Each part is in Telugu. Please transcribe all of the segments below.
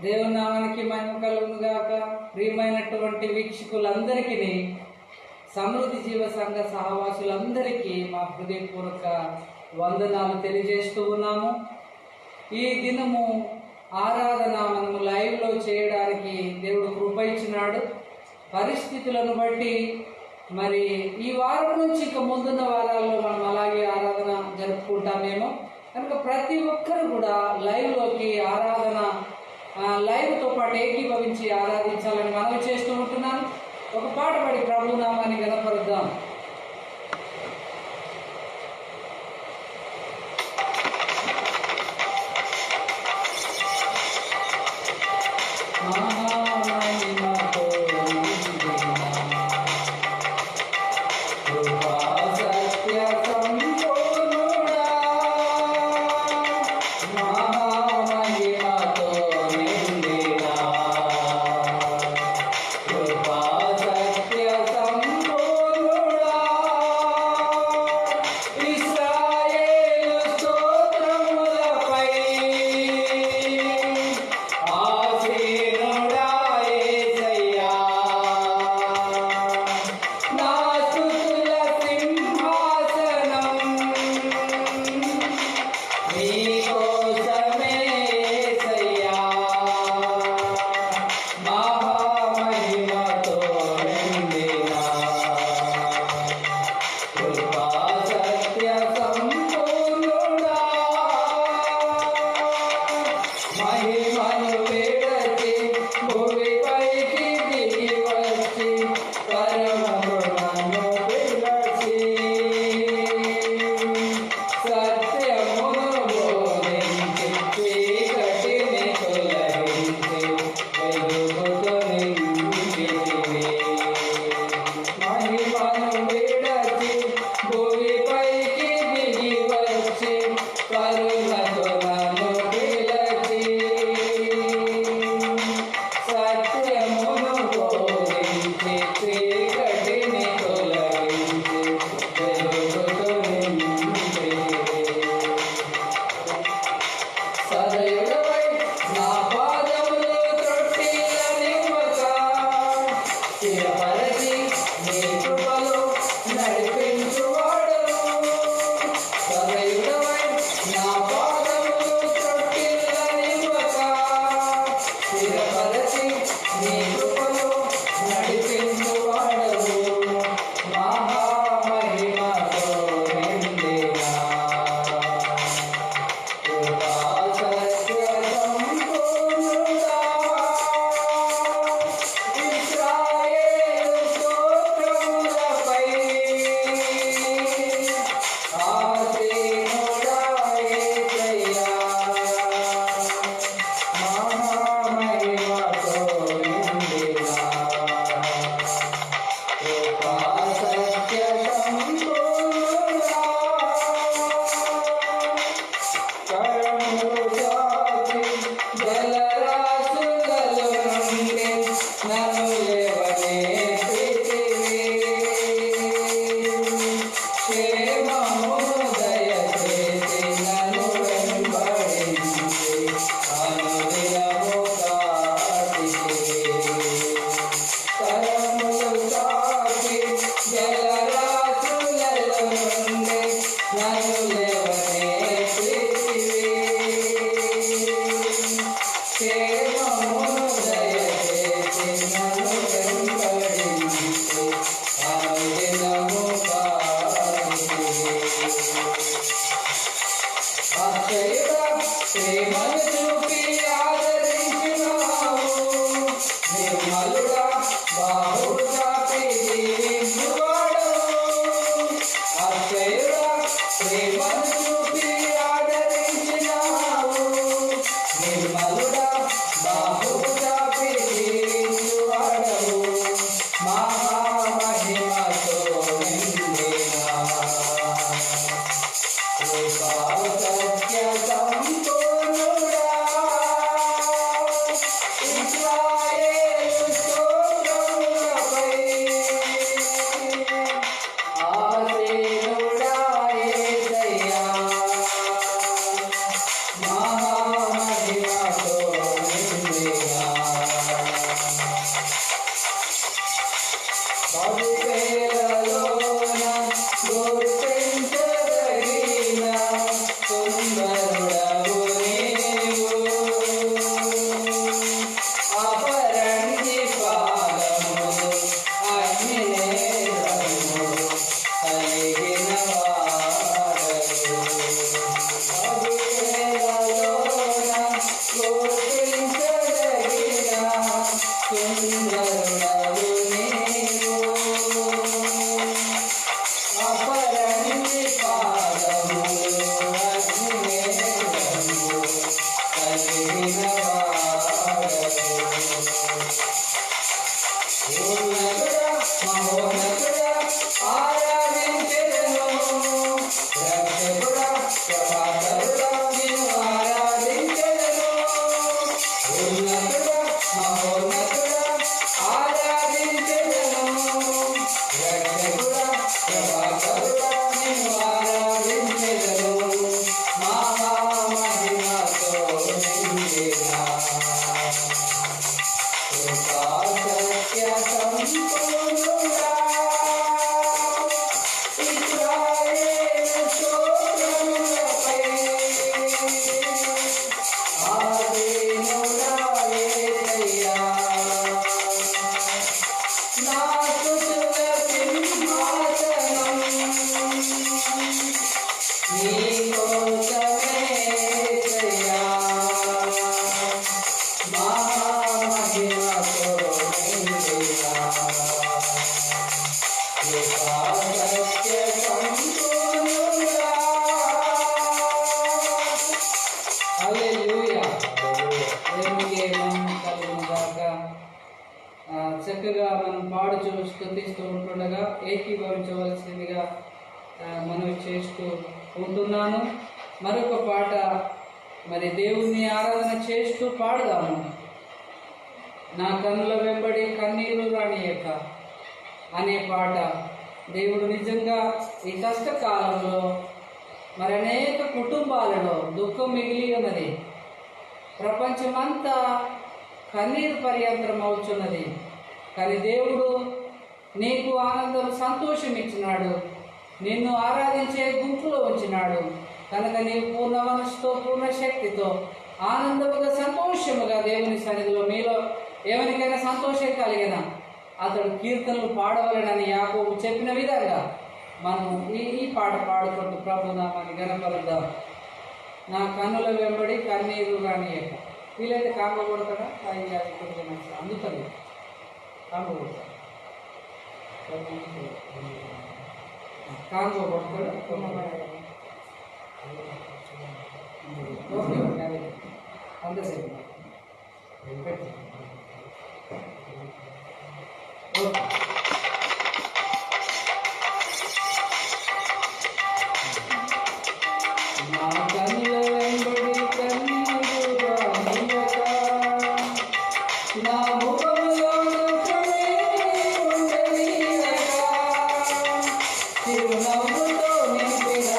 దేవుని నామానికి మహిమ కలుగును గాక. ప్రియమైనటువంటి వీక్షకులందరికీ, సమృద్ధి జీవ సంఘ సహవాసులందరికీ మా హృదయపూర్వక వందనాలు తెలియజేస్తూ ఉన్నాము. ఈ దినము ఆరాధన మనము లైవ్లో చేయడానికి దేవుడు కృప ఇచ్చినాడు. పరిస్థితులను బట్టి మరి ఈ వారం నుంచి ఇక ముందున్న వారాల్లో మనం అలాగే ఆరాధన జరుపుకుంటామేమో. కనుక ప్రతి ఒక్కరు కూడా లైవ్లోకి ఆరాధన లైవ్తో పాటు ఏకీభవించి ఆరాధించాలని మనవి చేస్తూ ఉంటున్నాను. ఒక పాట పాడి ప్రభు నామాన్ని గణపరుద్దాం. సత్య సంపూర్ణుడా చక్కగా మనం పాడుచూ స్తుతిస్తూ ఉంటుండగా ఏకీభవించవలసిందిగా మనవి చేస్తూ ఉంటున్నాను. మరొక పాట మరి దేవుణ్ణి ఆరాధన చేస్తూ పాడుదాము. నా కన్నుల వెంబడి కన్నీరు రానియక అనే పాట. దేవుడు నిజంగా ఈ కష్టకాలంలో మరి అనేక కుటుంబాలలో దుఃఖం మిగిలి ఉన్నది. ప్రపంచమంతా కన్నీరు పర్యంతరం అవుతున్నది. కానీ దేవుడు నీకు ఆనందం సంతోషం ఇచ్చినాడు, నిన్ను ఆరాధించే గుంపులో ఉంచినాడు. కనుక నీవు పూర్ణ మనసుతో పూర్ణ శక్తితో ఆనందముగా సంతోషముగా దేవుని సన్నిధిలో మీలో ఎవరికైనా సంతోషం కలిగిన అతడు కీర్తనలు పాడవలనని యాకోబు చెప్పిన విధంగా మనం ఈ పాట పాడుకుంటూ ప్రభు నామాన్ని గణపరుద్దాం. నా కన్నుల వెంబడి కన్నీరు రానియక. వీలైతే కాంగ కొడతాడా అందుతుంది కాంగో కొడతాడు కాంగో కొడతాడు. ఓకే అంతసేపు ఓకే. నా కన్నుల వెంబడి కన్నీరు రానియక, నా ముఖములో దుఃఖమే ఉండనీయక, చిరునవ్వుతో నింపిన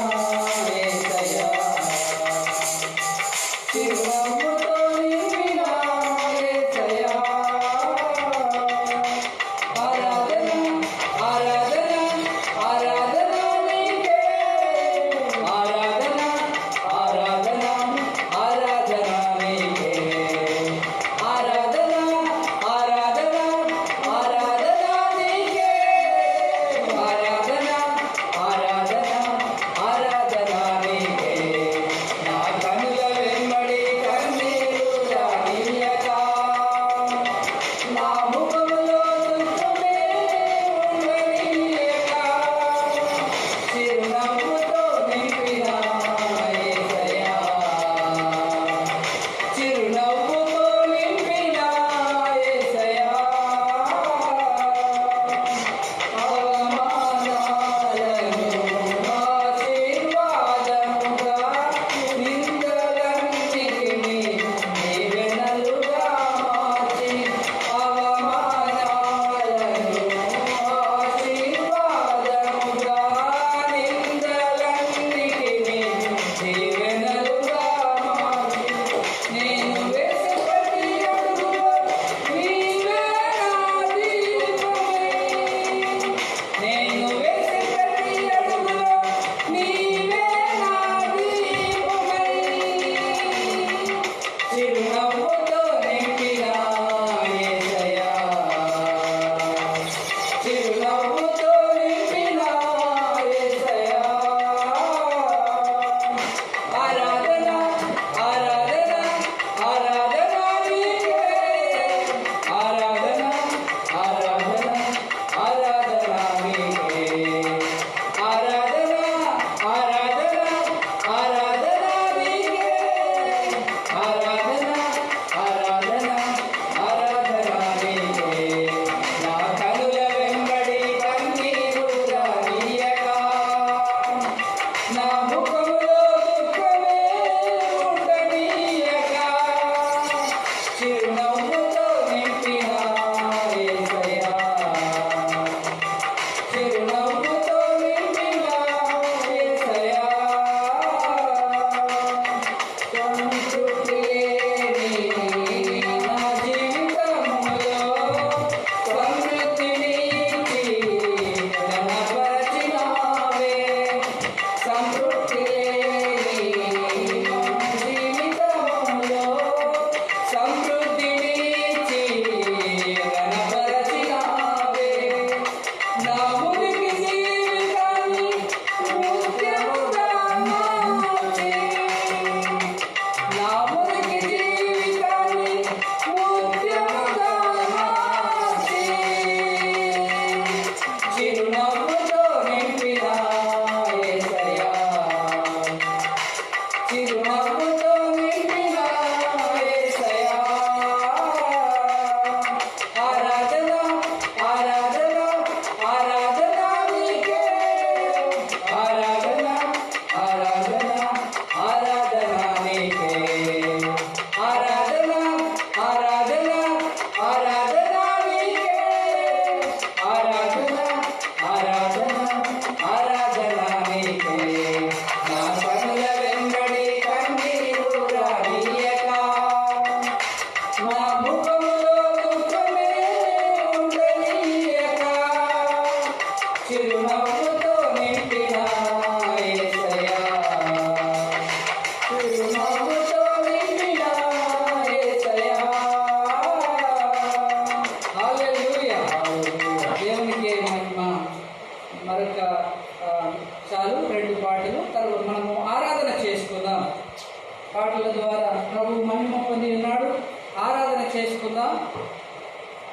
యేసయ్యా, చిరునవ్వుతో నింపిన యేసయ్యా,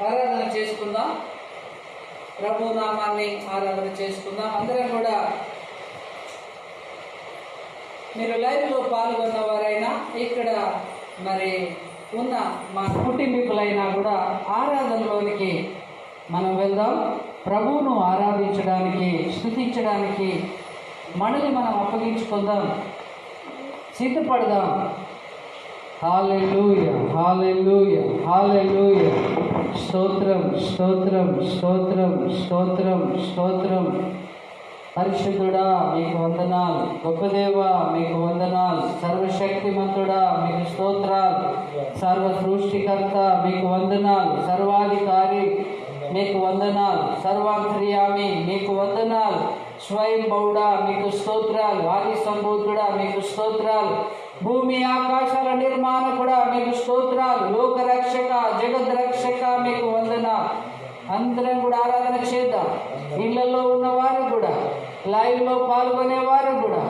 ఆరాధన చేసుకుందాం. ప్రభు నామాన్ని ఆరాధన చేసుకుందాం. అందరం కూడా మీరు లైవ్లో పాల్గొన్నవారైనా ఇక్కడ మరి ఉన్న మా కుటుంబీకులైనా కూడా ఆరాధనలోనికి మనం వెళ్దాం. ప్రభువును ఆరాధించడానికి, స్తుతించడానికి మనల్ని మనం అప్పగించుకుందాం, సిద్ధపడదాం. హల్లెలూయా, హల్లెలూయా, హల్లెలూయా. స్తోత్రం, స్తోత్రం, స్తోత్రం, స్తోత్రం, స్తోత్రం. పరిశుద్ధుడా మీకు వందనాలు, గొప్ప దేవా మీకు వందనాలు, సర్వశక్తిమంతుడా మీకు స్తోత్రాలు, సర్వ సృష్టికర్త మీకు వందనాలు, సర్వాధికారి మీకు వందనాలు, సర్వాంతర్యామి మీకు వందనాలు, స్వయం బౌడా మీకు స్తోత్రాలు, ఆది సంభూతుడా మీకు స్తోత్రాలు, భూమి ఆకాశాల నిర్మాణకుడా మీకు స్తోత్రాలు, లోకరక్షక జగద్రక్షక మీకు వందనాలు. అందరం కూడా ఆరాధన చేద్దాం. ఇళ్లలో ఉన్నవారు కూడా, లైవ్లో పాల్గొనేవారు కూడా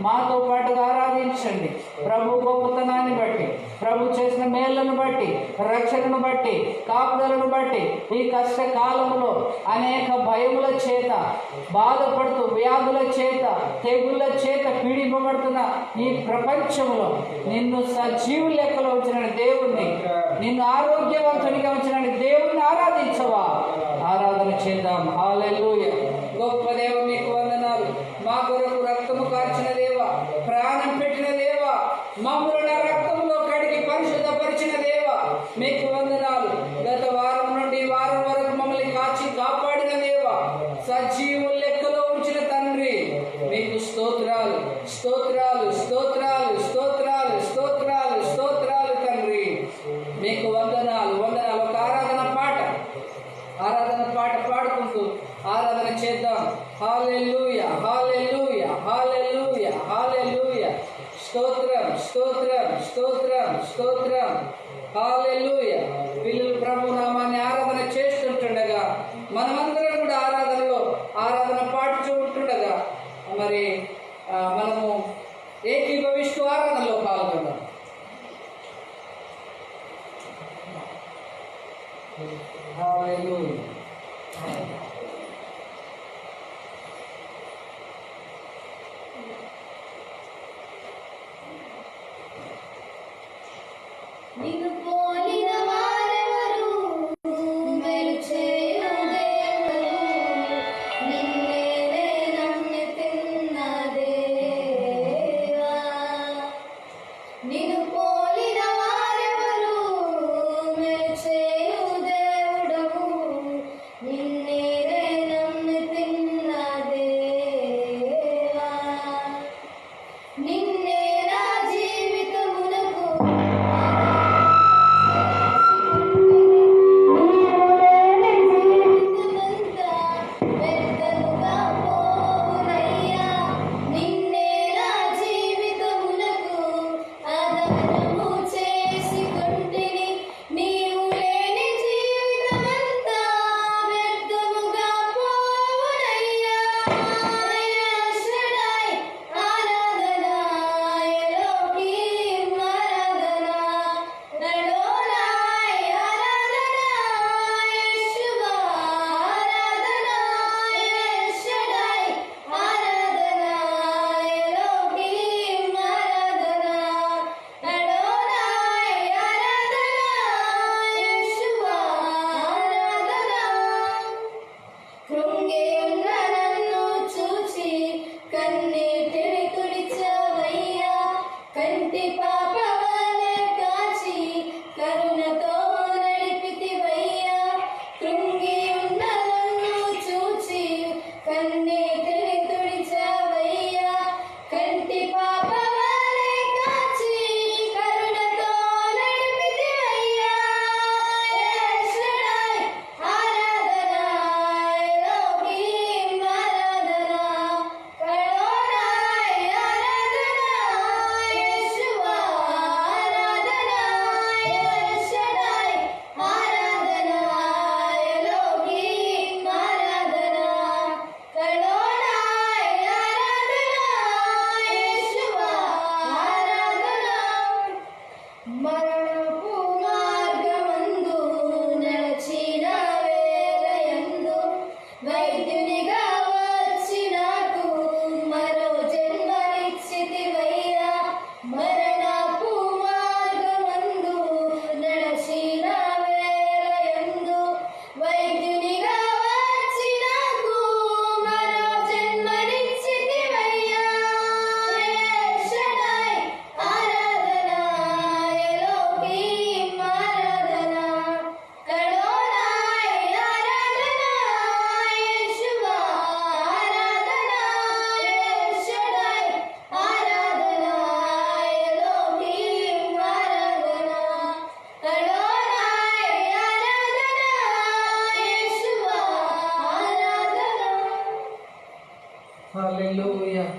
మాతో పాటుగా ఆరాధించండి. ప్రభు గొప్పతనాన్ని బట్టి, ప్రభు చేసిన మేళ్లను బట్టి, రక్షణను బట్టి, కాపుదలను బట్టి, ఈ కష్టకాలంలో అనేక భయముల చేత బాధపడుతూ, వ్యాధుల చేత, తెగుళ్ళ చేత పీడింపబడుతున్న ఈ ప్రపంచంలో నిన్ను సజీవు లెక్కలో ఉంచిన దేవుణ్ణి, నిన్ను ఆరోగ్యవంతునిగా ఉంచిన దేవుణ్ణి ఆరాధించవా? ఆరాధన చేద్దాం. హల్లెలూయా. గొప్ప దేవ మీకు వందనాలు. మా కొరకు రక్తము కార్చిన దేవా, ప్రాణం పెట్టిన దేవా, మమ్మల్ని రక్తంలో కడిగి పరిశుద్ధపరిచిన దేవా మీకు వందనాలు. గత వారం నుండి వారం వరకు మమ్మల్ని కాచి కాపాడిన దేవా, సజీవు లెక్కలో ఉంచిన తండ్రి మీకు స్తోత్రాలు, స్తోత్రాలు, స్తోత్రాలు, స్తోత్రాలు, స్తోత్రాలు, స్తోత్రాలు తండ్రి మీకు వందనాలు, వందనాలు. ఒక ఆరాధన పాట పాడుకుంటూ ఆరాధన చేద్దాం. హల్లెలూయా, హల్లెలూయా, హల్లెలూయా, హల్లెలూయా. స్తోత్రం, స్తోత్రం, స్తోత్రం, స్తోత్రం. హల్లెలూయా. పిల్లలు ప్రభు నామాన్ని ఆరాధన చేస్తుంటుండగా, మనమందరం కూడా ఆరాధన పాడుతూ ఉంటుండగా మరి మనము ఏకీభవిస్తూ ఆరాధనలో పాల్గొన్నాం. హల్లెలూయా. నిన్ను పోలిన వారెవరు, మేలు చేయు దేవుడు, నిన్నే నమ్మి తిన్న దేవా. నిన్ను పోలిన వారెవరు, మేలు చేయు దేవుడవు, నిన్నే నమ్మి తిన్న దేవా. నిన్నే నా జీవితమునకు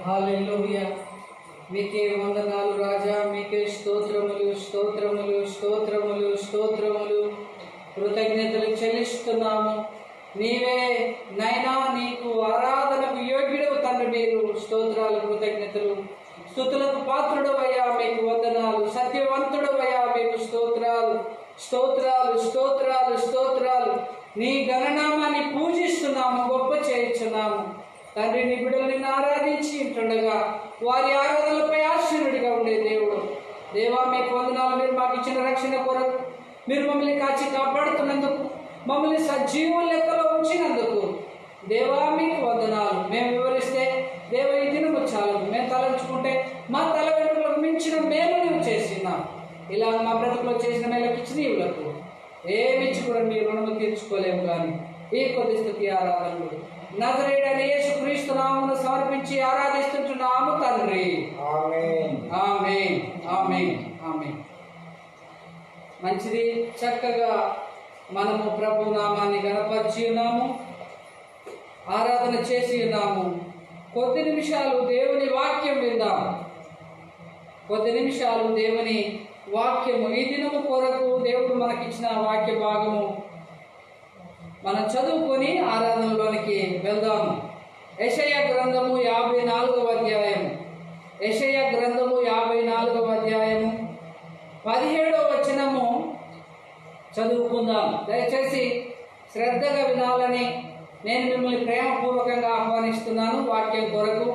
హల్లెలూయా. మీకే వందనాలు రాజా, మీకే స్తోత్రములు స్తోత్రములు స్తోత్రములు స్తోత్రములు కృతజ్ఞతలు చెల్లిస్తున్నాము. నీవే నైనా నీకు ఆరాధనకు యోగ్యుడవు తండ్రి. మీరు స్తోత్రాలు కృతజ్ఞతలు స్తుతులకు పాత్రుడవయ్యా, మీకు వందనాలు. సత్యవంతుడవయ్యా, మీకు స్తోత్రాలు స్తోత్రాలు స్తోత్రాలు స్తోత్రాలు. నీ గణనామాన్ని పూజిస్తున్నాము, గొప్ప చేయించున్నాము తండ్రి. నీ బిడ్డలు నిన్ను ఆరాధించి ఉంటుండగా వారి ఆరాధనలపై ఆశీనుడిగా ఉండే దేవుడు దేవా, మీకు వందనాలు. మీరు మాకు ఇచ్చిన రక్షణ కొరకు, మీరు మమ్మల్ని కాచి కాపాడుతున్నందుకు, మమ్మల్ని సజీవుల లెక్కలో ఉంచినందుకు దేవా మీకు వందనాలు. మేము వివరిస్తే దేవ ఈ దినము చాలు, మేము తలంచుకుంటే మా తల వెంట్రుకలకు మించిన మేలు నువ్వు చేసినాం. ఇలా మా బ్రతుకులో చేసిన మేలకు ఇచ్చిన ఇవులకు ఏమిచ్చి కూడా మీ రుణము తీర్చుకోలేము. కానీ ఈ కొద్ది స్థుతి ఆరాధనలు నజరేయుడైన యేసుక్రీస్తు నామమున సమర్పించి ఆరాధిస్తున్నాము తండ్రి. ఆమేన్. ఆమేన్ ఆమేన్ ఆమేన్. మంచిది. చక్కగా మనము ప్రభు నామాన్ని గణపరిచి ఉన్నాము, ఆరాధన చేసి ఉన్నాము. కొద్ది నిమిషాలు దేవుని వాక్యం విందాం. కొద్ది నిమిషాలు దేవుని వాక్యము, ఈ దినము కొరకు దేవుడు మనకిచ్చిన వాక్య భాగము మనం చదువుకొని ఆరాధనలోనికి వెళ్దాము. యెషయా గ్రంథము 54వ అధ్యాయము. యెషయా గ్రంథము 54వ అధ్యాయము 17వ వచనము చదువుకుందాం. దయచేసి శ్రద్ధగా వినాలని నేను మిమ్మల్ని ప్రేమపూర్వకంగా ఆహ్వానిస్తున్నాను. వాక్యం కొరకు.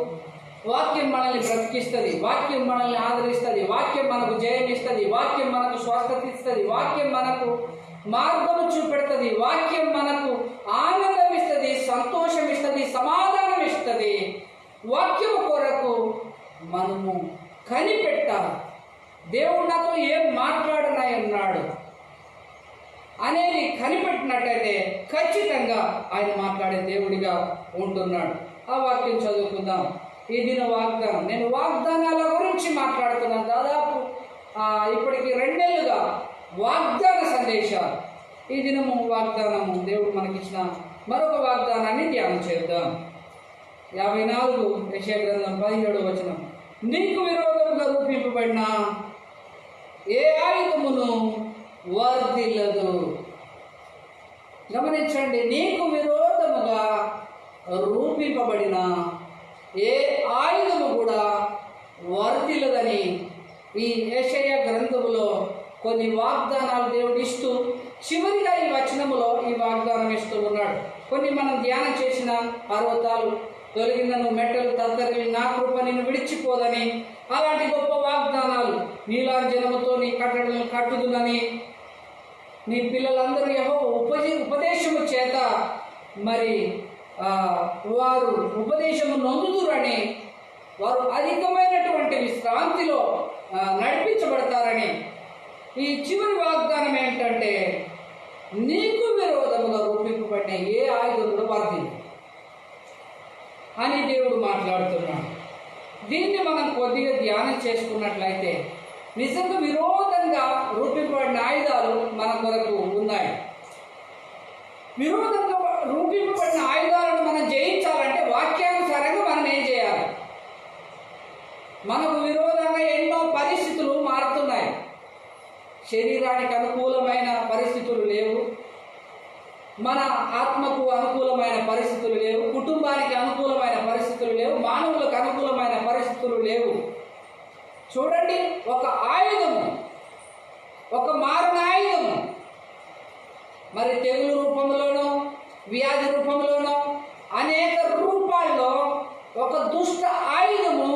వాక్యం మనల్ని బ్రతికిస్తుంది, వాక్యం మనల్ని ఆదరిస్తుంది, వాక్యం మనకు జయమిస్తుంది, వాక్యం మనకు స్వస్థత ఇస్తుంది, వాక్యం మనకు మార్గము చూపెడుతుంది, వాక్యం మనకు ఆనందం ఇస్తుంది, సంతోషం ఇస్తుంది, సమాధానం ఇస్తుంది. వాక్యం కొరకు మనము కనిపెట్టాలి. దేవుడు నాతో ఏం మాట్లాడనన్నాడు అనేది కనిపెట్టినట్టయితే ఖచ్చితంగా ఆయన మాట్లాడే దేవుడిగా ఉంటున్నాడు. ఆ వాక్యం చదువుకుందాం. ఈ దిన వాగ్దానం, నేను వాగ్దానాల గురించి మాట్లాడుతున్నాను. దాదాపు ఇప్పటికి 2 నెలలుగా వాగ్దాన సందేశాలు. ఈ దినము వాగ్దానము, దేవుడు మనకిచ్చిన మరొక వాగ్దానాన్ని ధ్యానం చేద్దాం. 54 యెషయా గ్రంథం 17వ వచనం. నీకు విరోధముగా రూపింపబడిన ఏ ఆయుధమును వర్ధిల్లదు. గమనించండి, నీకు విరోధముగా రూపింపబడిన ఏ ఆయుధము కూడా వర్ధిల్లదని ఈ యెషయా గ్రంథములో కొన్ని వాగ్దానాలు దేవుడు ఇస్తూ చివరిగా ఈ వచనములో ఈ వాగ్దానం ఇస్తూ ఉన్నాడు. కొన్ని మనం ధ్యానం చేసిన పర్వతాలు తొలగినను, మెట్టలు తత్తరిల్లి, నా కృప నిన్ను విడిచిపోదని, అలాంటి గొప్ప వాగ్దానాలు. నీలాంజనముతో నీ కట్టడలను కట్టుదునని, నీ పిల్లలందరూ యెహోవా ఉపదేశము చేత మరి వారు ఉపదేశము నొందుదురని, వారు అధికమైనటువంటి విశ్రాంతిలో నడిపించబడతారని. ఈ చివరి వాగ్దానం ఏంటంటే, నీకు విరోధముగా రూపింపబడిన ఏ ఆయుధం కూడా వర్ధిల్లదు అని దేవుడు మాట్లాడుతున్నాడు. దీన్ని మనం కొద్దిగా ధ్యానం చేసుకున్నట్లయితే నిజంగా విరోధంగా రూపింపబడిన ఆయుధాలు మన కొరకు ఉన్నాయి. విరోధంగా రూపింపబడిన ఆయుధాలను మనం జయించాలంటే వాక్యానుసారంగా మనం ఏం చేయాలి? మనకు విరోధంగా ఎన్నో పరిస్థితులు మారుతున్నాయి. శరీరానికి అనుకూలమైన పరిస్థితులు లేవు, మన ఆత్మకు అనుకూలమైన పరిస్థితులు లేవు, కుటుంబానికి అనుకూలమైన పరిస్థితులు లేవు, మానవులకు అనుకూలమైన పరిస్థితులు లేవు. చూడండి, ఒక ఆయుధము, ఒక మారణ ఆయుధము మరి తెగులు రూపంలోనో, వ్యాధి రూపంలోనో, అనేక రూపాల్లో ఒక దుష్ట ఆయుధము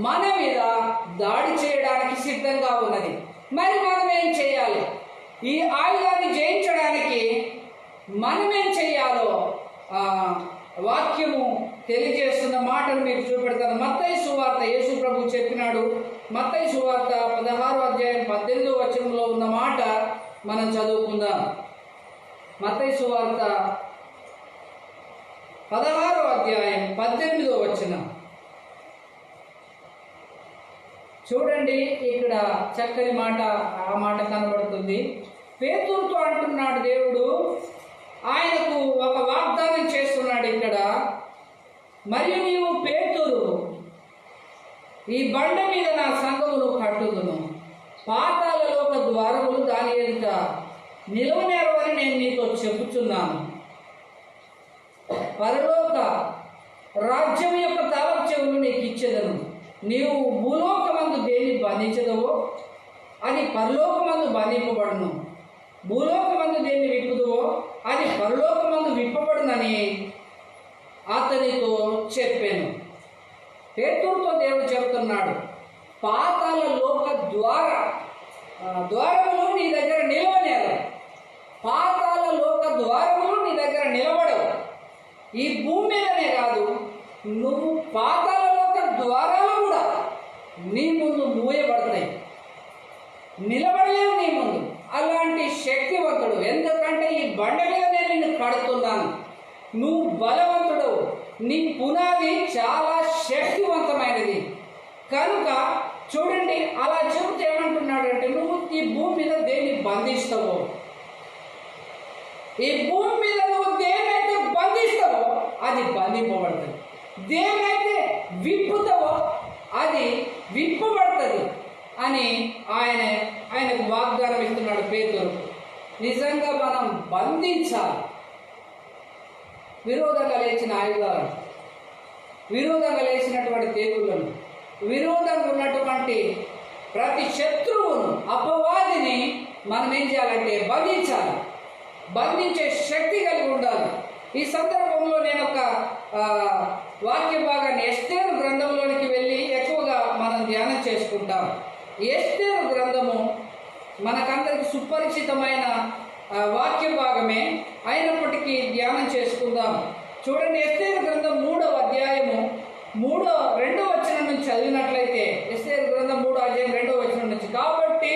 మన మీద దాడి చేయడానికి సిద్ధంగా ఉన్నది. మరి మనం ఏం చేయాలి? ఈ ఆయుధాన్ని జయించడానికి మనం ఏం చేయాలో వాక్యము తెలియజేస్తున్న మాటను మీకు చూపెడతాను. మత్తయి సువార్త, యేసు ప్రభు చెప్పినాడు. మత్తయి సువార్త 16వ అధ్యాయం 18వ వచనంలో ఉన్న మాట మనం చదువుకుందాం. మత్తయి సువార్త 16వ అధ్యాయం 18వ వచనం చూడండి. ఇక్కడ చక్కని మాట, ఆ మాట కనబడుతుంది. పేతురుతో అంటున్నాడు దేవుడు, ఆయనకు ఒక వాగ్దానం చేస్తున్నాడు ఇక్కడ. మరియు నీవు పేతురు, ఈ బండ మీద నా సంఘమును కట్టుదును, పాతాళలోక ద్వారములు దాని ఎదుట నిలువనేరవని నేను నీతో చెప్పుచున్నాను. పరలోక రాజ్యం యొక్క తాళపు చెవులు నీకు ఇచ్చేదను. నీవు భూలోకమందు దేన్ని బంధించదవో అది పరలోకమందు బంధింపబడును, భూలోకమందు దేన్ని విప్పుదువో అది పరలోకమందు విప్పబడునని అతనితో చెప్పాను. పేతురుతో దేవుడు చెబుతున్నాడు, పాతాళ లోక ద్వారములు నీ దగ్గర నిలవనేరు, పాతాళ లోక ద్వారములు నీ దగ్గర నిలబడవు. ఈ భూమి మీదనే కాదు, నువ్వు పాతాళ లోక ద్వారాలు కూడా నీ ముందు మూయబడతాయి, నిలబడలేవు నీ ముందు. అలాంటి శక్తివంతుడు, ఎందుకంటే ఈ బండ మీద నేను నిన్ను కడుతున్నాను, నువ్వు బలవంతుడు, నీ పునాది చాలా శక్తివంతమైనది. కనుక చూడండి, అలా చెబుతూ ఏమంటున్నాడు అంటే, నువ్వు ఈ భూమి మీద దేన్ని బంధిస్తావో, ఈ భూమి మీద నువ్వు దేన్నైతే బంధిస్తావో అది బంధింపబడుతుంది, దేన్నైతే విప్పుతావో అది విప్పబడుతుంది అని ఆయనకు వాగ్దానం ఇస్తున్నాడు పేతురు. నిజంగా మనం బంధించాలి. విరోధంగా లేచిన ఆయుధాలను, విరోధంగా లేచినటువంటి తెగుళ్లను, విరోధంగా ఉన్నటువంటి ప్రతి శత్రువును, అపవాదిని మనం ఏం చేయాలంటే బంధించాలి. బంధించే శక్తి కలిగి ఉండాలి. ఈ సందర్భంలో నేను ఒక వాక్య భాగాన్ని ఎస్తేరు గ్రంథంలోనికి వెళ్ళి ఎక్కువగా మనం ధ్యానం చేసుకుంటాం. ఎస్తేరు గ్రంథము మనకందరికి సుపరిచితమైన వాక్య భాగమే, అయినప్పటికీ ధ్యానం చేసుకుందాం. చూడండి, ఎస్తేరు గ్రంథం 3వ అధ్యాయము 2వ వచనం నుంచి చదివినట్లయితే, ఎస్తేరు గ్రంథం 3వ అధ్యాయం 2వ వచనం నుంచి, కాబట్టి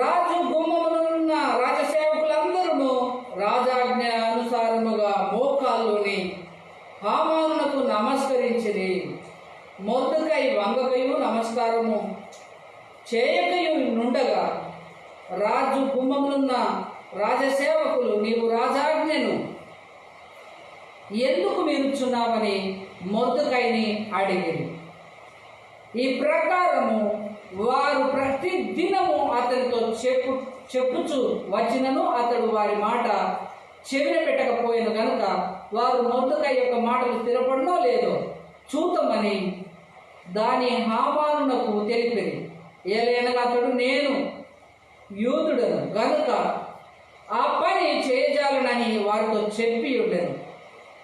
రాజు గుమ్మమునున్న రాజసేవకులందరూ రాజాజ్ఞ అనుసారముగా మోకాల్లోని హామానునకు నమస్కరించిరి. మొర్దెకై వంగకయు నమస్కారము చేయకయు నుండగా రాజు గుమ్మమునున్న రాజసేవకులు, నీవు రాజాజ్ఞను ఎందుకు మీరుచున్నావని మొర్దెకైని అడిగిరి. ఈ ప్రకారము వారు ప్రతి దినము అతనితో చెప్పుచు వచ్చినను అతడు వారి మాట చెవిన పెట్టకపోయిన కనుక వారు మొర్దెకై యొక్క మాటలు స్థిరపడనో లేదో చూతమని దాని హామానునకు తెలిపిరి. ఏలైనగా అతడు, నేను యూదుడను గనుక ఆ పని చేయజాలనని వారితో చెప్పి ఉండెను.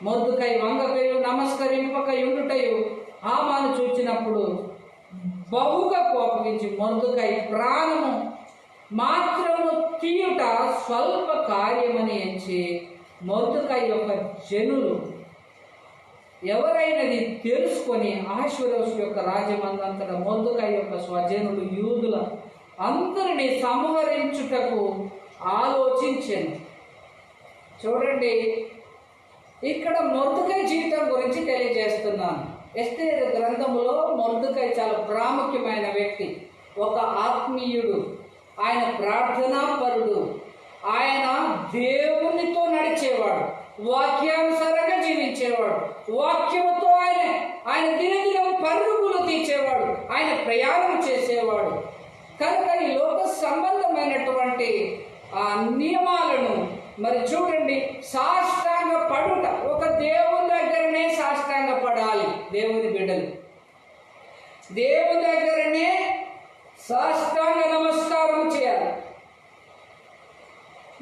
మొర్దెకై వంగకయు నమస్కరింపకయుండుటయు హామాను చూచినప్పుడు బహుగా కోపగించి మొర్దెకై ప్రాణము మాత్రము తీయుట స్వల్ప కార్యమని ఎంచి మొర్దెకై యొక్క జనులు ఎవరైనది తెలుసుకొని అహష్వేరోషు యొక్క రాజ్యమందంతటా మొర్దెకై యొక్క స్వజనులు యూదుల అందరినీ సంహరించుటకు ఆలోచించాను. చూడండి, ఇక్కడ మొర్దెకై జీవితం గురించి తెలియజేస్తున్నాను. ఎస్తేరు గ్రంథములో మొర్దెకై చాలా ప్రాముఖ్యమైన వ్యక్తి, ఒక ఆత్మీయుడు, ఆయన ప్రార్థనాపరుడు, ఆయన దేవునితో నడిచేవాడు, వాక్యానుసారంగా జీవించేవాడు, వాక్యముతో ఆయన దినదినం పరుగులు తీర్చేవాడు, ఆయన ప్రయాణం చేసేవాడు. కనుక ఈ లోక సంబంధమైనటువంటి ఆ నియమాలను మరి చూడండి, సాష్టాంగ పడుట, ఒక దేవుని దగ్గరనే సాష్టాంగ పడాలి. దేవుని బిడ్డలు దేవుని దగ్గరనే సాష్టాంగ నమస్కారం చేయాలి.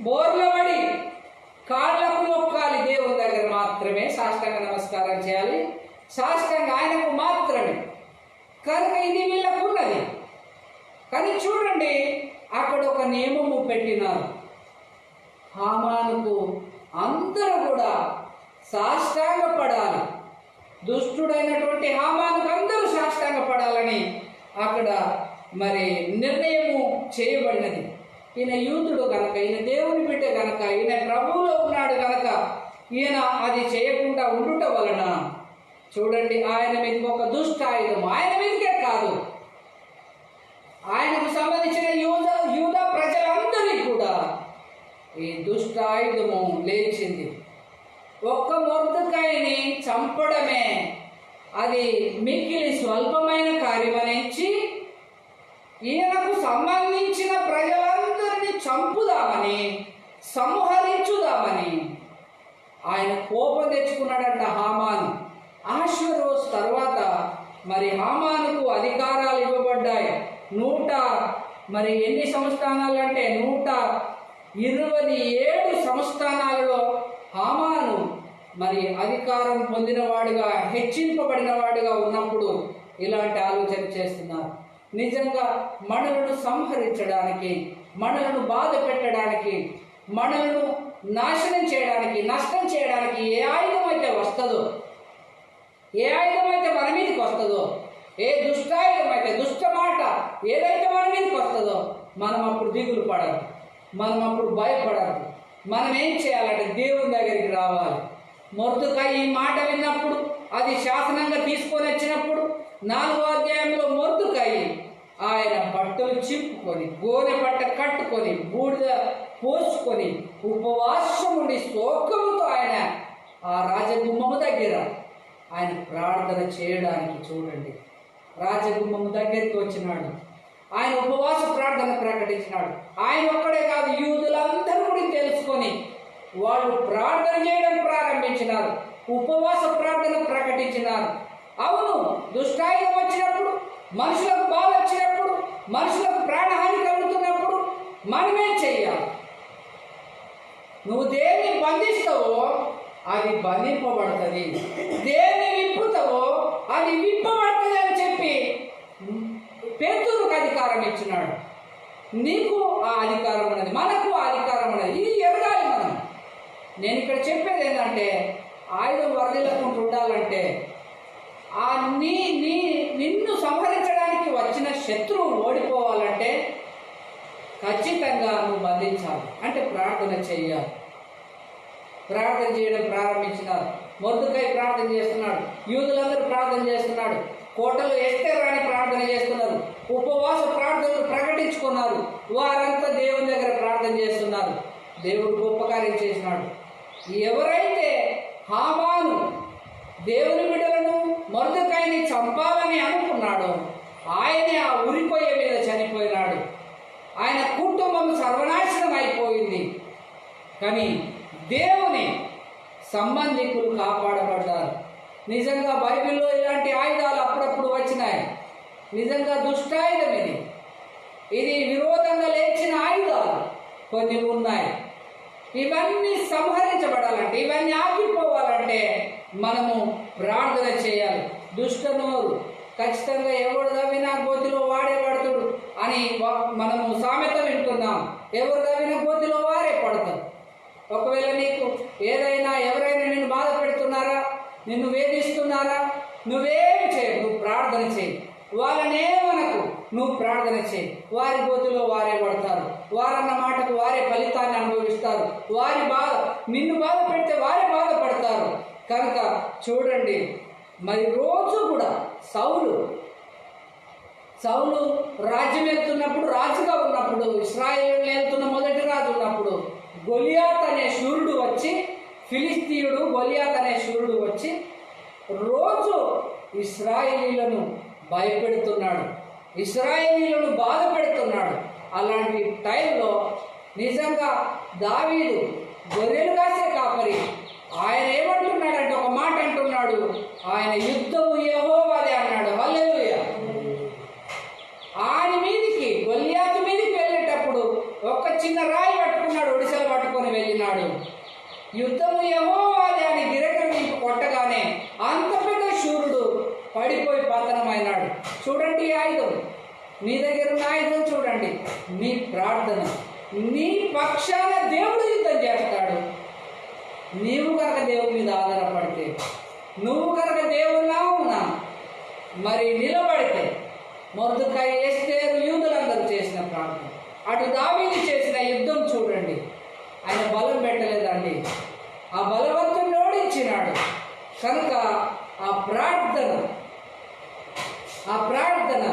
బోర్లబడి కాళ్ళకు మొక్కాలి. దేవుని దగ్గర మాత్రమే సాష్టాంగ నమస్కారం చేయాలి, సాష్టాంగ ఆయనకు మాత్రమే. కనుక ఇది వీళ్ళకున్నది. కానీ చూడండి, అక్కడ ఒక నియమము పెట్టినారు. హామానుకు అందరూ కూడా సాష్టాంగ పడాలి. దుష్టుడైనటువంటి హామానుకు అందరూ సాష్టాంగ పడాలని అక్కడ మరి నిర్ణయము చేయబడినది. ఈయన యూదుడు కనుక, ఈయన దేవుని బిడ్డ కనుక, ఈయన ప్రభువులో ఉన్నాడు కనుక ఈయన అది చేయకుండా ఉండుట వలన చూడండి, ఆయన మీదకి ఒక దుష్ట ఆయుధం, ఆయన మీదకే కాదు, ఆయనకు సంబంధించిన యూదా ప్రజలందరికీ కూడా ఈ దుష్ట ఆయుధము లేచింది. ఒక్క మొర్దెకైని చంపడమే అది మిక్కిలి స్వల్పమైన కార్యమనించి ఈయనకు సంబంధించిన ప్రజలందరినీ చంపుదామని, సంహరించుదామని ఆయన కోపం తెచ్చుకున్నాడంట హామాను. అహష్వేరోషు తర్వాత మరి హామానుకు అధికారాలు ఇవ్వబడ్డాయి. ఎన్ని సంస్థానాలు అంటే 127 సంస్థానాలలో హామాను మరి అధికారం పొందినవాడుగా, హెచ్చింపబడినవాడుగా ఉన్నప్పుడు ఇలాంటి ఆలోచన చేస్తున్నారు. నిజంగా మనలను సంహరించడానికి, మనలను బాధ పెట్టడానికి, మనలను నాశనం చేయడానికి, నష్టం చేయడానికి ఏ ఆయుధం అయితే వస్తుందో, ఏ ఆయుధం అయితే మన మీదకి వస్తుందో, ఏ దుష్టాయుధం అయితే, దుష్ట మాట ఏదైతే మన మీదకి వస్తుందో, మనం అప్పుడు దిగులు పడదు, మనం అప్పుడు భయపడదు. మనం ఏం చేయాలంటే దేవుని దగ్గరికి రావాలి. మొర్దుకాయి ఈ మాట విన్నప్పుడు, అది శాసనంగా తీసుకొని వచ్చినప్పుడు 4వ అధ్యాయంలో మొర్దుకాయి ఆయన బట్టలు చింపుకొని, గోనె బట్ట కట్టుకొని, బూడిద పోసుకొని, ఉపవాసం ఉండి శోకముతో ఆయన ఆ రాజగుమ్మము దగ్గర ఆయన ప్రార్థన చేయడానికి, చూడండి, రాజగుమ్మము దగ్గరికి వచ్చినాడు. ఆయన ఉపవాస ప్రార్థన ప్రకటించినాడు. ఆయన ఒక్కడే కాదు, యూదులందరూ కూడా తెలుసుకొని వాళ్ళు ప్రార్థన చేయడం ప్రారంభించినారు, ఉపవాస ప్రార్థన ప్రకటించినారు. అవును, దుష్టాయుధం వచ్చినప్పుడు, మనుషులకు బాధ వచ్చినప్పుడు, మనుషులకు ప్రాణహాని కలుగుతున్నప్పుడు మనమేం చెయ్యాలి? నువ్వు దేన్ని బంధిస్తావో అది బంధింపబడుతుంది, దేన్ని విప్పుతావో అది విప్పబడుతుంది అని చెప్పి పేతురుకు అధికారం ఇచ్చినాడు. నీకు ఆ అధికారం ఉన్నది, మనకు ఆ అధికారం ఉన్నది. ఇది ఎరగాలి మనం. నేను ఇక్కడ చెప్పేది ఏంటంటే, ఆయుధం వర్ధిల్లకుండా ఉండాలంటే ఆ నిన్ను సంహరించడానికి వచ్చిన శత్రువు ఓడిపోవాలంటే ఖచ్చితంగా నువ్వు బంధించాలి. అంటే ప్రార్థన చేయాలి. ప్రార్థన చేయడం ప్రారంభించినారు. మొర్దుకాయి ప్రార్థన చేస్తున్నాడు, యూదులందరూ ప్రార్థన చేస్తున్నాడు, కోటలు ఎస్తేర్ అని ప్రార్థన చేస్తున్నారు, ఉపవాస ప్రార్థనలు ప్రకటించుకున్నారు. వారంతా దేవుని దగ్గర ప్రార్థన చేస్తున్నారు. దేవుడు గొప్ప కార్యం చేసినాడు. ఎవరైతే హామాను దేవుని బిడ్డలను, మొర్దుకాయిని చంపాలని అనుకున్నాడో ఆయనే ఆ ఉరిపోయే మీద చనిపోయినాడు. ఆయన కుటుంబం సర్వనాశనం అయిపోయింది. కానీ దేవుని సంబంధికులు కాపాడబడ్డారు. నిజంగా బైబిల్లో ఇలాంటి ఆయుధాలు అప్పుడప్పుడు వచ్చినాయి. నిజంగా దుష్టాయుధం ఇది విరోధంగా లేచిన ఆయుధాలు కొన్ని ఉన్నాయి. ఇవన్నీ సంహరించబడాలంటే, ఇవన్నీ ఆగిపోవాలంటే మనము ప్రార్థన చేయాలి. దుష్టనోరు ఖచ్చితంగా ఎవరు దవ్వినా గోతిలో వాడే పడతాడు అని మనము సామెత వింటున్నాం. ఎవరు దవ్వినా గోతిలో వారే పడతారు. ఒకవేళ నీకు ఎవరైనా నిన్ను బాధ పెడుతున్నారా, నిన్ను వేధిస్తున్నారా, నువ్వేం చేయి, నువ్వు ప్రార్థన చేయి. వాళ్ళనేమనకు, నువ్వు ప్రార్థన చేయి. వారి గోతిలో వారే పడతారు. వారన్న మాటకు వారే ఫలితాన్ని అనుభవిస్తారు. నిన్ను బాధ పెడితే వారే బాధపడతారు. కనుక చూడండి, మరి రోజు కూడా సౌలు రాజ్యం వెళ్తున్నప్పుడు, రాజుగా ఉన్నప్పుడు, ఇశ్రాయేలు వెళ్తున్న మొదటి రాజు ఉన్నప్పుడు, గొలియాత్ అనే శూరుడు వచ్చి, ఫిలిస్తీయుడు గొలియాత్ అనే శూరుడు వచ్చి రోజు ఇశ్రాయేలీలను భయపెడుతున్నాడు, ఇశ్రాయేలీలను బాధ పెడుతున్నాడు. అలాంటి టైంలో నిజంగా దావీదు గొర్రెలు కాసే కాపరి, ఆయన ఏమంటున్నాడంటే, ఒక మాట అంటున్నాడు, ఆయన యుద్ధము యెహోవాదే అన్నాడు. హల్లెలూయా. ఆయన మీదికి, గొలియాతు మీదికి వెళ్ళేటప్పుడు ఒక చిన్న రాయి పట్టుకున్నాడు, ఒడిసెలు పట్టుకొని వెళ్ళినాడు. యుద్ధము యెహోవాదే అని గిరకని కొట్టగానే అంత పెద్ద శూరుడు పడిపోయి పతనమైనాడు. చూడండి, ఆయుధం నీ దగ్గర ఉన్న ఆయుధం చూడండి, నీ ప్రార్థన. నీ పక్షాన దేవుడు యుద్ధం చేస్తాడు. నీవు కనుక దేవుని మీద ఆధారపడితే, నువ్వు కనుక దేవుని నామమున మరి నిలబడితే, మొర్దుకాయి, ఎస్తేరు, యూదులందరూ చేసిన ప్రార్థన, అటు దావీదు చేసిన యుద్ధం చూడండి. ఆయన బలం పెట్టలేదండి, ఆ బలవంతుని ఓడించినాడు. కనుక ఆ ప్రార్థన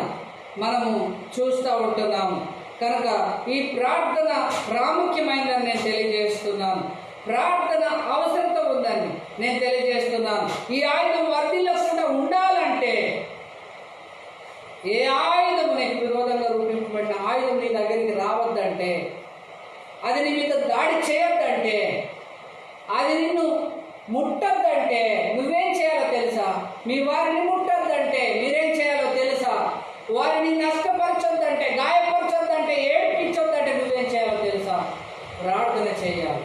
మనము చూస్తూ ఉంటున్నాము. కనుక ఈ ప్రార్థన ప్రాముఖ్యమైనదని నేను తెలియజేస్తున్నాను. ప్రార్థన అవసరత ఉందని నేను తెలియజేస్తున్నాను. ఈ ఆయుధం వర్ధిల్లకుండా ఉండాలంటే ఏ ఆయుధం నీకు విరోధంగా రూపింపబడిన ఆయుధం నీ దగ్గరికి రావద్దంటే, అది నీ మీద దాడి చేయొద్దంటే, అది నిన్ను ముట్టద్దంటే నువ్వేం చేయాలో తెలుసా? మీ వారిని ముట్టద్దంటే మీరేం చేయాలో తెలుసా? వారిని నష్టపరచొద్దంటే, గాయపరచొద్దంటే, ఏడిపించొద్దంటే నువ్వేం చేయాలో తెలుసా? ప్రార్థన చేయాలి.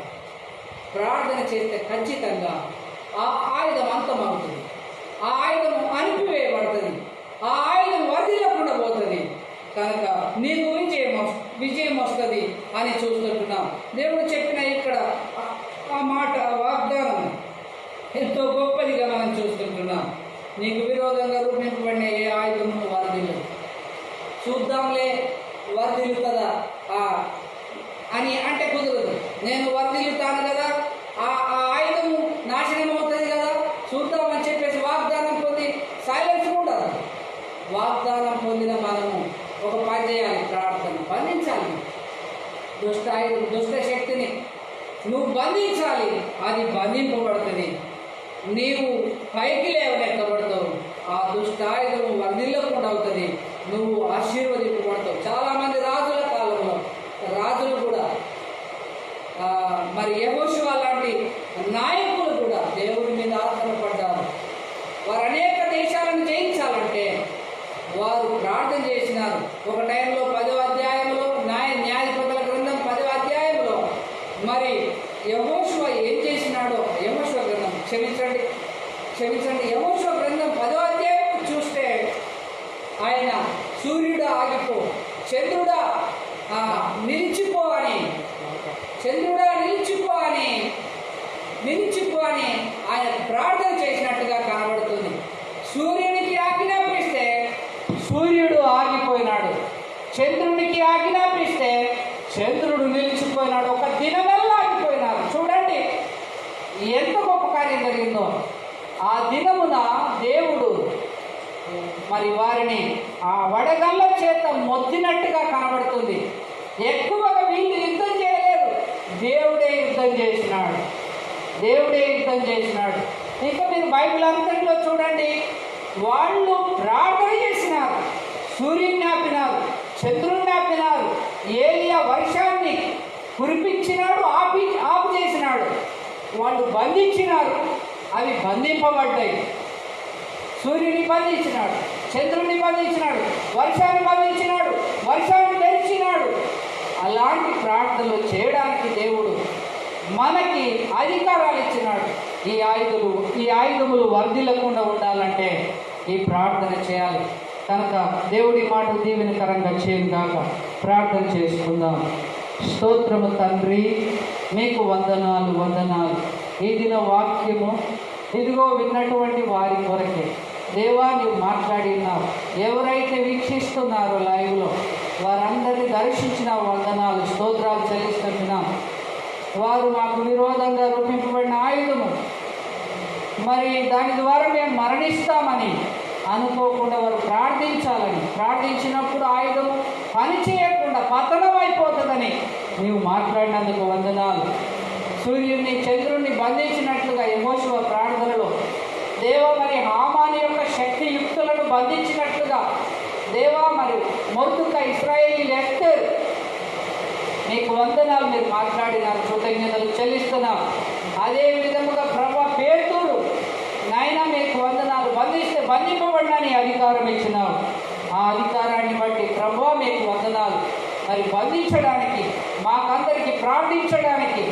ప్రార్థన చేస్తే ఖచ్చితంగా ఆ ఆయుధం అంతమవుతుంది, ఆ ఆయుధం అనిపివేయబడుతుంది, ఆ ఆయుధం వర్ధిల్లకుండా పోతుంది. కనుక నీకు విజయం వస్తుంది అని చూస్తుంటున్నాం. దేవుడు చెప్పిన ఇక్కడ ఆ మాట వాగ్దానం ఎంతో గొప్పదిగా మనం చూస్తుంటున్నాం. నీకు విరోధంగా రూపింపబడిన ఏ ఆయుధము వర్ధిల్లదు. చూద్దాంలే వర్ధిల్లుతుందా అని అంటే కుదరదు. నేను వర్ధిల్లుతాను కదా, ఆ ఆయుధము నాశనం అవుతుంది కదా, చూద్దామని చెప్పేసి వాగ్దానం పొంది సైలెన్స్ ఉండదు. వాగ్దానం పొందిన మనము ఒక పని చేయాలి, ప్రార్థన బంధించాలి. దుష్ట శక్తిని నువ్వు బంధించాలి. అది బంధింపబడుతుంది, నీవు పైకి లేవనెత్తబడతావు. ఆ దుష్టాయుధము వర్ధిల్లకుండా అవుతుంది, నువ్వు ఆశీర్వదింపబడతావు. చాలామంది రాజుల కాలంలో రాజులు కూడా మరి యెహోషువ లాంటి నాయకులు కూడా దేవుడి మీద ఆధారపడ్డారు. వారు అనేక దేశాలను జయించాలంటే వారు ప్రార్థన చేసినారు. ఒక టైంలో 10వ అధ్యాయంలో న్యాయాధిపతుల గ్రంథం 10వ అధ్యాయంలో మరి యెహోషువ ఏం చేసినాడో, యెహోషువ గ్రంథం క్షమించండి యెహోషువ గ్రంథం 10వ అధ్యాయం చూస్తే ఆయన సూర్యుడా ఆగిపో, చంద్రుడా నిలిచిపో అని ఆయన ప్రార్థన చేసినట్టుగా కనబడుతుంది. సూర్యునికి ఆజ్ఞాపిస్తే సూర్యుడు ఆగిపోయినాడు, చంద్రునికి ఆజ్ఞాపిస్తే చంద్రుడు నిలిచిపోయినాడు. ఒక దినమల్లా ఆగిపోయినాడు. చూడండి ఎంత గొప్ప కార్యం జరిగిందో. ఆ దినమున దేవుడు మరి వారిని ఆ వడగళ్ళ చేత మొద్దినట్టుగా కనబడుతుంది. ఎక్కువగా వీళ్ళు యుద్ధం చేయలేదు, దేవుడే యుద్ధం చేసినాడు. ఇంకా మీరు బైబిల్ అంతట్లో చూడండి, వాళ్ళు ప్రార్థన చేసినారు, సూర్యుని ఆపినారు, చంద్రుని ఆపినారు, ఏలియా వర్షాన్ని కురిపించినాడు, ఆపు చేసినాడు. వాళ్ళు బంధించినారు, అవి బంధింపబడ్డాయి. సూర్యుని బంధించినాడు, చంద్రుని బంధించినాడు, వర్షాన్ని బంధించినాడు, వర్షాన్ని తెరిచినాడు. అలాంటి ప్రార్థనలు చేయడానికి దేవుడు మనకి అధికారాలు ఇచ్చినాడు. ఈ ఆయుధములు వర్ధిల్లకుండా ఉండాలంటే ఈ ప్రార్థన చేయాలి. కనుక దేవుడి మాట దీవెనకరంగా చేయగాక ప్రార్థన చేసుకుందాం. స్తోత్రము తండ్రి, మీకు వందనాలు. ఈ దిన వాక్యము ఇదిగో విన్నటువంటి వారి కొరకే దేవా నీవు మాట్లాడినావు. ఎవరైతే వీక్షిస్తున్నారో లైవ్లో వారందరినీ దర్శించిన వందనాలు, స్తోత్రాలు చెల్లిస్తున్నాం. వారు మాకు విరోధంగా రూపింపబడిన ఆయుధము, మరి దాని ద్వారా మేము మరణిస్తామని అనుకోకుండా వారు ప్రార్థించినప్పుడు ఆయుధము పని చేయకుండా పతనం అయిపోతుందని నీవు మాట్లాడినందుకు వందనాలు. సూర్యుడిని చంద్రుడిని బంధించినట్లుగా యెహోషువ ప్రార్థనలో దేవా మరి హామాని యొక్క శక్తి యుక్తులను బంధించినట్లుగా దేవా మరి మొర్దుకై ఇశ్రాయేలీయులు ఎస్తేరు నీకు వందనాలు. మీరు మాట్లాడినారు, కృతజ్ఞతలు చెల్లిస్తున్నాం. అదే విధముగా ప్రభా పేతురు నాయన మీకు వందనాలు, బంధిస్తే బంధింపబడినని అధికారం ఇచ్చినావు. ఆ అధికారాన్ని బట్టి ప్రభా మీకు వందనాలు. మరి బంధించడానికి, మాకందరికి ప్రార్థించడానికి,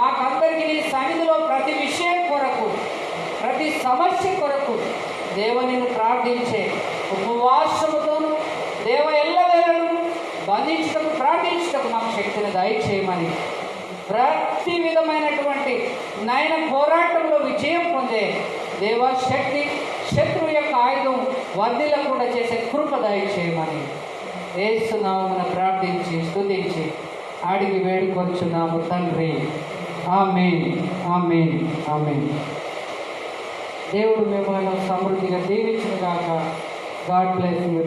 మాకందరికి నీ సన్నిధిలో ప్రతి విషయం కొరకు, ప్రతి సమస్య కొరకు దేవునిని ప్రార్థించే ఉపవాసముతోను దేవ ఎల్లవేళను బంధించటకు ప్రార్థించటకు మాకు శక్తిని దయచేయమని, ప్రతి విధమైనటువంటి నాయన పోరాటంలో విజయం పొందే దేవా శక్తి, శత్రువు యొక్క ఆయుధం వర్ధిల్లకుండా చేసే కృప దయచేయమని యేసు నామమున ప్రార్థించి స్తుతించి అడిగి వేడుకొంచున్నాము తండ్రి. ఆమేన్. దేవుడు మిమ్మల్ని సమృద్ధిగా దీవించును గాక. God bless you.